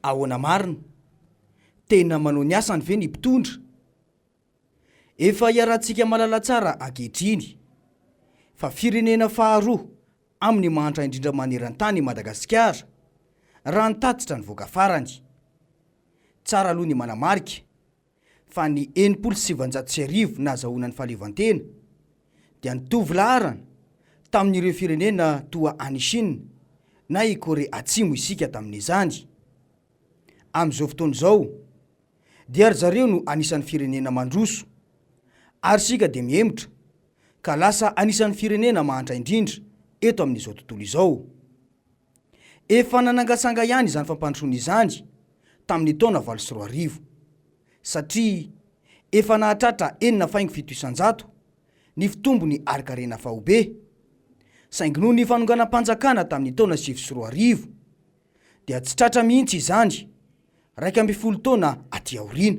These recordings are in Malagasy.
Ahoana Marina Tena Manao ny asany ve ny Mpitondra? Efa iarahantsika malala tsara ankehitriny fa firenena faharoa amin'ny mahantra indrindra maneran-tany Madagasikara raha nitatitra ny voaka farany. Tsara aloha ny manamarika fa ny 790 nahazahoana ny fahaleovantena dia nitovy laharana tamin'ireo firenena toa any Chine na i Korea Atsimo isika tamin'izany. Amin'izao fotoana izao dia ry zareo no anisan'ny firenena mandroso ary sika dia mihemitra ka lasa anisan'ny firenena mahantra indrindra eto amin'izao tontolo izao. Efa nanangasanga ihany izany fampandrosoana izany tamin'ny taona 2024 satria efa nahatratra 4.700 ny fitombony ari-karena fahobe. Saingy noho ny fanonganam-panjakana tamin'ny taona 2024 dia tsy tratra mihitsy izany 12 taona aty aoriana.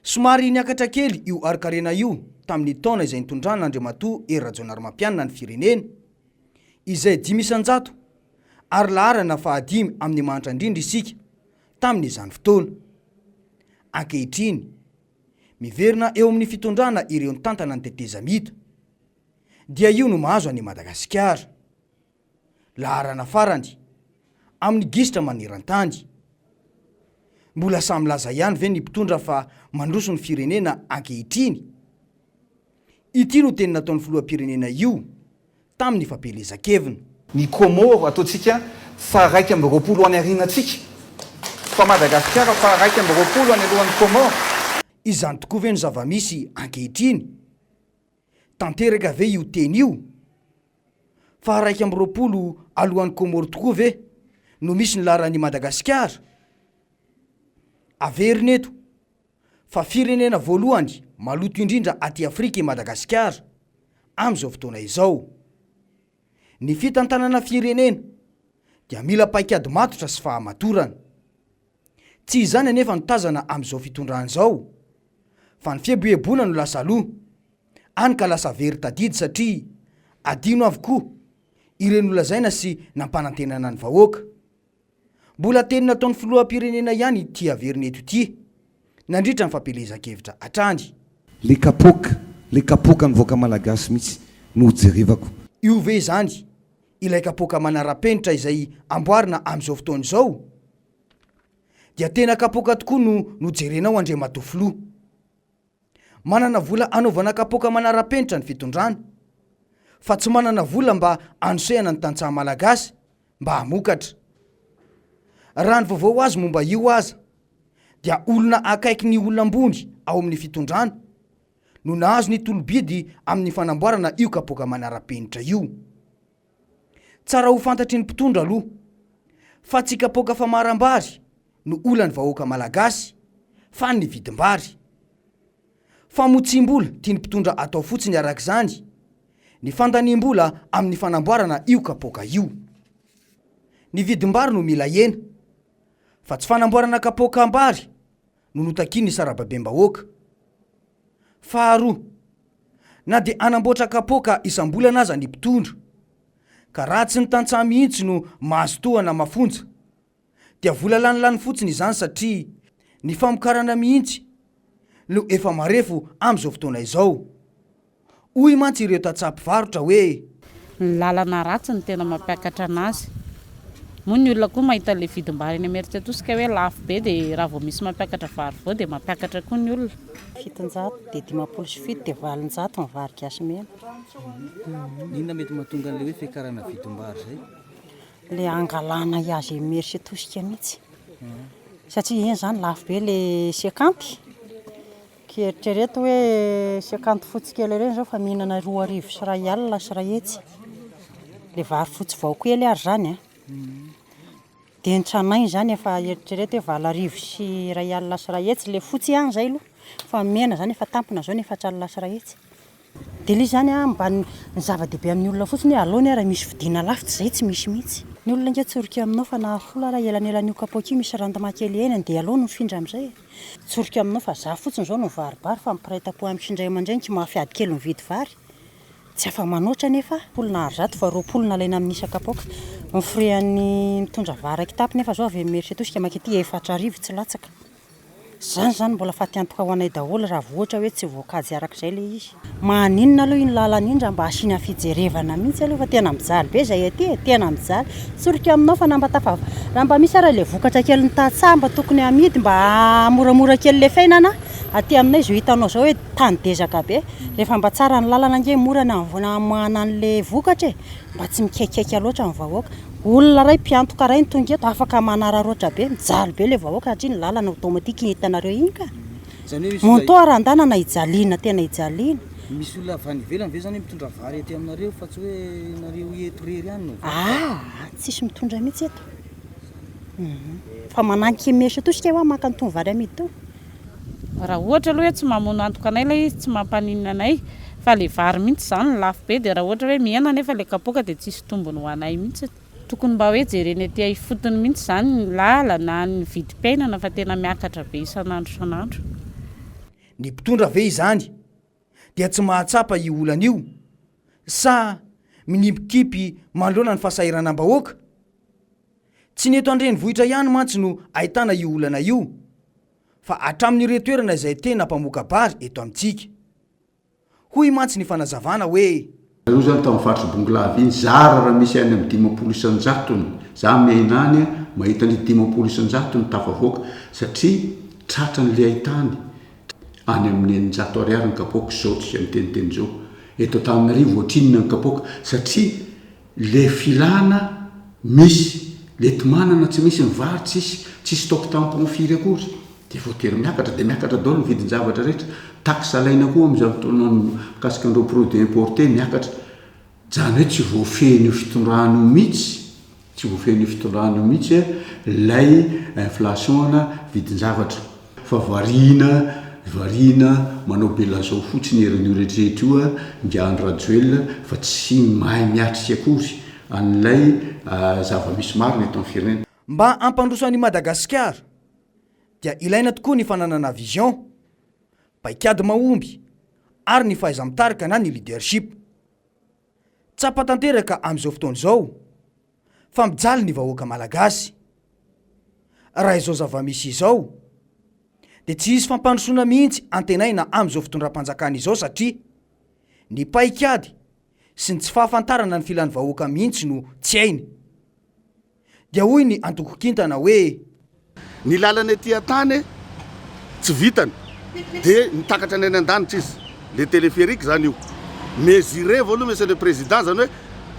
Somary niakatra kely io ari-karena io tamin'ny taona izay nitondrana Andriamatoa Rajaonarimampianina ny firenena izay 500 ary laharana fahadimy amin'ny mahantra indrindra isika tamin'izany fotoana. Ankehitriny miverina eo amin'ny fitondrana ireo nitantana ny teteza mita dia io no mahazo any Madagasikara. Laharana farany amin'ny gisitra maneran-tany. Mbola samy laza ihany ve ny Mpitondra fa mandroso ny firenena ankehitriny? Ity no teny nataon'ny filoham-pirenena io tamin'ny fampelezan-kevina. Ny Comore ataontsika fa 220 any aorianatsika. Fa Madagasikara fa 220 any alohan'ny Comore. Izany tokoa ve no zava-misy ankehitriny? Tanteraka ve io teny io? Fa 220 alohan'ny Comore tokoa ve no misy ny laharan'ny Madagasikara? Averina eto fa firenena voalohany maloto indrindra aty Afrika i Madagasikara amin'izao fotoana izao. Ny fitantanana firenena dia mila paikady matotra sy fahamatorana. Tsy izany anefa no tazana amin'izao fitondrana izao fa ny fieboebona no lasa aloha any ka lasa very tadidy satria adino avokoa ireny olazaina sy nampanantenana ny vahoaka. Mbola teny nataon'ny filoham-pirenena ihany ity averina eto ity nandritra ny fampelezan-kevitra atrany. Le kapoka ny voaka malagasy mihitsy no jerevako. Io ve zany ilay kapoka manara-penitra izay amboarina amin'izao fotoana izao? Dia tena kapoka tokoa no jerenao Andriamatoa filoha. Manana vola anaovana kapoka manara-penitra ny fitondrana fa tsy manana vola mba anosehana ny tantsaha malagasy mba hamokatra. Raha ny vaovao azy momba io aza dia olona akaiky ny olona ambony ao amin'ny fitondrana no nahazo ny tolobidy amin'ny fanamboarana io kapoka manara-penitra io. Tsara ho fantatry ny Mpitondra aloha fa tsy kapoka famaram-bary no olan'ny vahoaka malagasy fa ny vidim-bary. Fa motsim-bola tia ny Mpitondra atao fotsiny arak'izany ny fandaniam-bola amin'ny fanamboarana io kapoka io. Ny vidim-bary no mila hena fa tsy fanamboarana kapoka ambary no notakiany sarababem-bahoaka. Faharoa, na dia anamboatra kapoka isam-bolana aza ny Mpitondra ka raha tsy ny tantsaha mihitsy no mahazotoana mafonja dia vola lanilany fotsiny izany satria ny famokarana mihitsy no efa marefo amin'izao fotoana izao. Hoy mantsy ireo tantsaha-mpivarotra hoe ny lalana ratsy ny tena mampiakatra anazy. Moa ny olona koa mahita le vidim-bary eny Amerika atosika hoe lafo be dia raha vao misy mampiakatra vary vao dia mampiakatra koa ny olona. 700 dia 507 dia 400 ny vary gasy mena. Inona mety mahatonga an'ilay hoe fiakarana vidim-bary zay? Le angalana azy Amerika atosika mihitsy. Satria eny zany lafo be le 50. Kieritrereto hoe 50 fotsikely ireny zao fa mihinana 2 arivo sy 1 alina sy 1 hetsy. Le vary fotsy vaokely ary zany dia ny tranainy zany efa eritrereto hoe 4 arivo sy 1 alina sy 1 hetsy le fotsy ihany zay aloha fa mena zany efa tampona zao nefa 4 alina sy 1 hetsy. Dia ilay zany mba ny zava-dehibe amin'ny olona fotsiny hoe aloha raha misy vidiana lafo tsy zay tsy misy mihitsy. Ny olona nge tsorika aminao fa na fola raha elanelan'io kapoka io misy randamakely eny dia aloha no mifindra amin'izay. Tsorika aminao fa za fotsiny zao no varibary fa mipiray-tapo amin'ny sindray aman-dreny tsy mahafiady kely mividy vary. tsy afa manoatra nefa polona arizato fa roapolona laina amin'ny isakapoaka mifrean'ny mitondra varaiky tapy nefa zao avy meritry atosika makety 4 tsy latsaka zany mbola fatiantoka ho anay daholo raha voatra hoe tsy voakajy arak'izay le izy maninona aloha iny lalana indra mba asiana fijerevana mihitsy aloha fa tena mijaly be zay aty tena mijaly sorika aminao fa namba tafava raha mba misy ara le vokatra kely ny tatsamba tokony amidy mba moramora kely le fainana aty aminay zo hitanao zao hoe tany dezaka be rehefa mba tsara ny lalana nge morana amana an'le vokatra mba tsy mikaikaiky loatra ny vahoaka olona ray mpiantoka ray ny tonga eto afaka manararoatra be mijaly be le vahoaka satria ny lalana automatique hitanareo iny ka monto arandanana hijaliana tena hijaliana misy olona avy any ivelany ve zany mitondra vary aty aminareo fa tsy hoe nareo eto rery ihany tsisy mitondra mihitsy eto fa mananky mesy tosika hoe maka nytony vary amidy to raha ohatra aloha hoe tsy mamono antoka anay ilay izy tsy mampaninina anay fa le vary mihitsy zany lafo be dia raha ohatra hoe miena nefa le kapoaka dia tsisy tombony ho anay mihitsy tokony mba hoe jereny aty ifotony mihitsy zany ny lalana ny vidim-piainana fa tena miakatra be isan'andro ny mpitondra ve izany dia tsy mahatsapa io olana io sa minimpikipy mandroana ny fahasahiranam-bahoaka tsy ny eto andrenivohitra ihany mantsy no ahitana io olana io fa hatramin'ireo toerana izay tena mpamoaka bary eto amintsika hoy mantsy ny fanazavana hoe io zany tamin'ny faritry bongolavy iny zara raha misy any amin'ny 500 isan-jatony za miainany mahita ny 500 isan-jatony tafavoaka satria tratran'le ahitany any amin'ny 100 ariary ny kapoaka zao tsika miteniteny zao eto Antananarivo ohatrinona ny kapoaka satria le filana misy le tomanana tsy misy ny vary tsisy taoko tampon firy akory dia voatery miakatra dia miakatra daholo ny vidin-javatra rehetra taxe alaina koa amin'izao fotoana mikasika an'ireo produit importé miakatra zany hoe tsy voafehin'io fitondrano mihitsy lay inflation-na vidin-javatra fa variana manao bela zao fotsiny herin'io rehetrarehetra io ngiany rajoel fa tsy mahay miatrika akory an'ilay zava-misy marina eto amin'ny firenena mba ampandrosoan'i Madagasikara dia ilaina tokoa ny fananana vision paikady mahomby ary ny fahaiza-mitarika na ny leadership tsapatanteraka amin'izao fotoana izao fa mijaly ny vahoaka malagasy raha izao zava-misy izao dia tsy hisy fampandrosoana mihitsy antenaina amin'izao fitondram-panjakana izao satria ny paikady sy ny tsy fahafantarana ny filan'ny vahoaka mihitsy no tsy ainy dia hoy ny antoko-kintana hoe ny lalana ety an-tany tsy vitany dia nitakatra ny any an-danitra izy le téléphérique zany io mesuré aloha monsieur le président zany hoe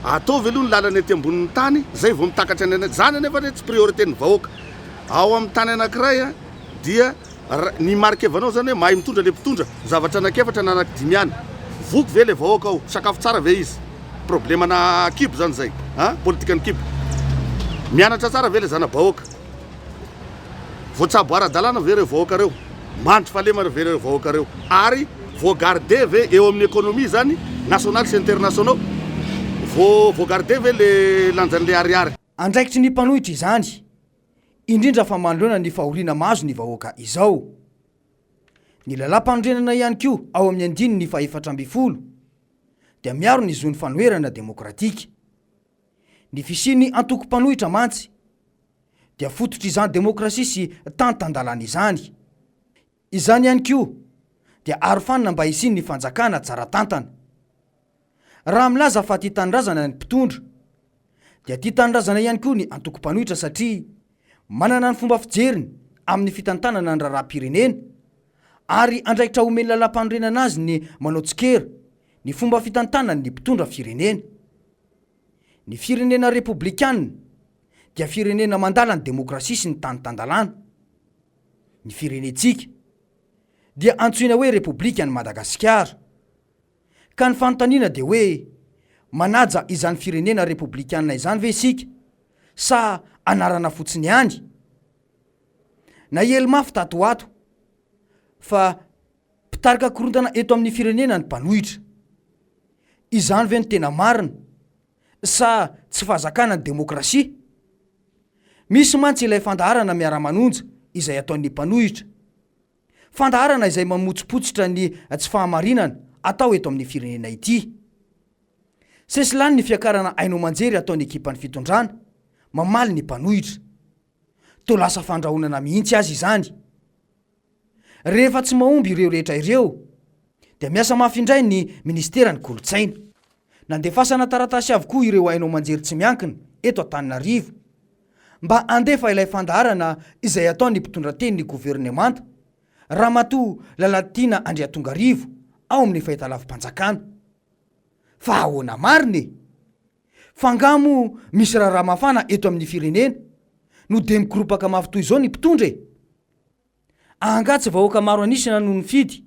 ataovy aloha ny lalana ety ambonin'ny tany zay vao mitakatra ny zany anefa tsy priorité ny vahoaka ao amin'ny tany anankiray dia ny marikevanao zany hoe mahay mitondra le mpitondra zavatra anakefatra na anaky 5 any voky ve le vahoaka ao sakafo tsara ve izy problème na kibo zany zay politika ny kibo mianatra tsara ve le zana-bahoaka voatsabo ara-dalàna ve reo vahoaka reo mandry falema ve reo vahoaka reo ary voagarde ve eo amin'ny économie zany national sy internationaux voagarde ve le lanjan'le ariary andraikitry ny mpanohitra izany indrindra fa manoloana ny fahoriana mahazo ny vahoaka izao ny lalam-panorenana ihany koa ao amin'ny 140 dia miaro ny zony fanoherana demokratika ny fisiany antoko-mpanohitra mantsy dia fototry izany demokrasia sy tantandalana izany ihany koa dia arofanina mba hisiny ny fanjakana tsara tantana raha milaza fa tia tanindrazana ny mpitondra dia tia tanindrazana ihany koa ny antoko-mpanohitra satria manana ny fomba fijeriny amin'ny fitantanana ny raharam-pirenena ary andraikitra omeny lalam-panorenana azy ny manao tsikera ny fomba fitantanany ny mpitondra firenena ny firenena republikanina dia firenena mandala ny demokrasia sy ny tany-tandalana ny firenetsika dia antsoina hoe republika ny Madagasikara ka ny fanontaniana dia hoe manaja izany firenena republikanina izany ve isika sa anarana fotsiny ihany na ely mafy tatoato fa mpitarika korontana eto amin'ny firenena ny mpanohitra izany ve ny tena marina sa tsy fahazakana ny demokrasia misy mantsy ilay fandaharana miara-manonja izay ataon'ny mpanohitra fandaharana izay mamotsopotsitra ny tsy fahamarinana atao eto amin'ny firenena ity sesilany ny fiakarana aino manjery ataony ekipan'ny fitondrana mamaly ny mpanohitra to lasa fandrahonana mihitsy azy izany. Rehefa tsy mahomby ireo rehetra ireo dia miasa mafindray ny ministerany kolotsaina, nandefasana taratasy avokoa ireo aino manjery tsy miankina eto Antananarivo mba andefa ilay fandaharana izay ataony mpitondra teny ny governemanta Ramatoa Lalatina Andriatongarivo ao amin'ny fahitalavim-panjakana. Fa ahoana mariny fangamo misy raha mafana eto amin'ny firenena no de mikoropaka mafy toy izao ny mpitondra e. Angatsy vahoaka maro anisina no nifidy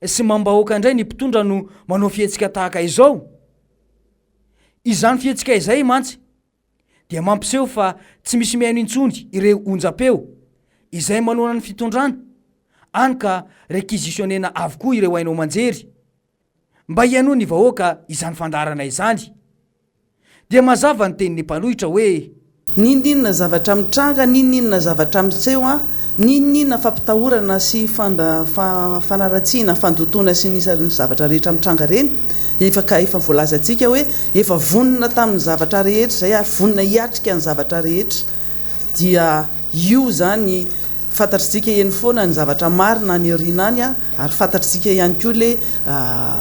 sy mambahoaka indray ny mpitondra no manao fihetsika tahaka izao. Izany fihetsika izay mantsy dia mampiseho fa tsy misy mihaino intsony ireo onjam-peo izay manona ny fitondrana any ka rekizisionnena avokoa ireo aino manjery mba hiaino ny vahoaka izany fandarana izany. Dia mazava ny tenin'ny mpanohitra hoe ninninona zavatra mitranga, ninninona zavatra mitseho a, ninninona fampitahorana sy fanaratsiana fandotona sy ny zavatra rehetra mitranga reny efa voalazantsika hoe efa vonona tamin'ny zavatra rehetra zay ary vonona hiatrika ny zavatra rehetra dia io zany fantatritsika eny foana ny zavatra marina ny orinany ary fantatritsika ihany koa le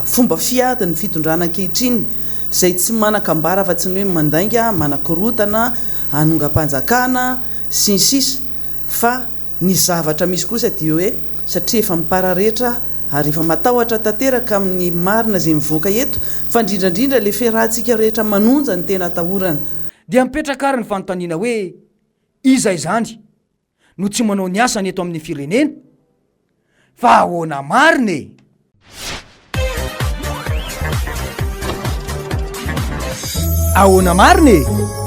fomba fiady ny fitondrana ankehitriny zay tsy manakambara fa tsy ny hoe mandainga manakorotana anongam-panjakana sy ny sisa fa ny zavatra misy kosa dia hoe satria efa mipararehetra ary efa matahotra tanteraka amin'ny marina zay mivoaka eto fa indrindrandrindra le fiarahantsika rehetra manonja ny tena atahorana. Dia mipetraka ary ny fanontaniana hoe iza izany no tsy manao ny asany eto amin'ny firenena fa ahoana marina e. Ahoana marina e.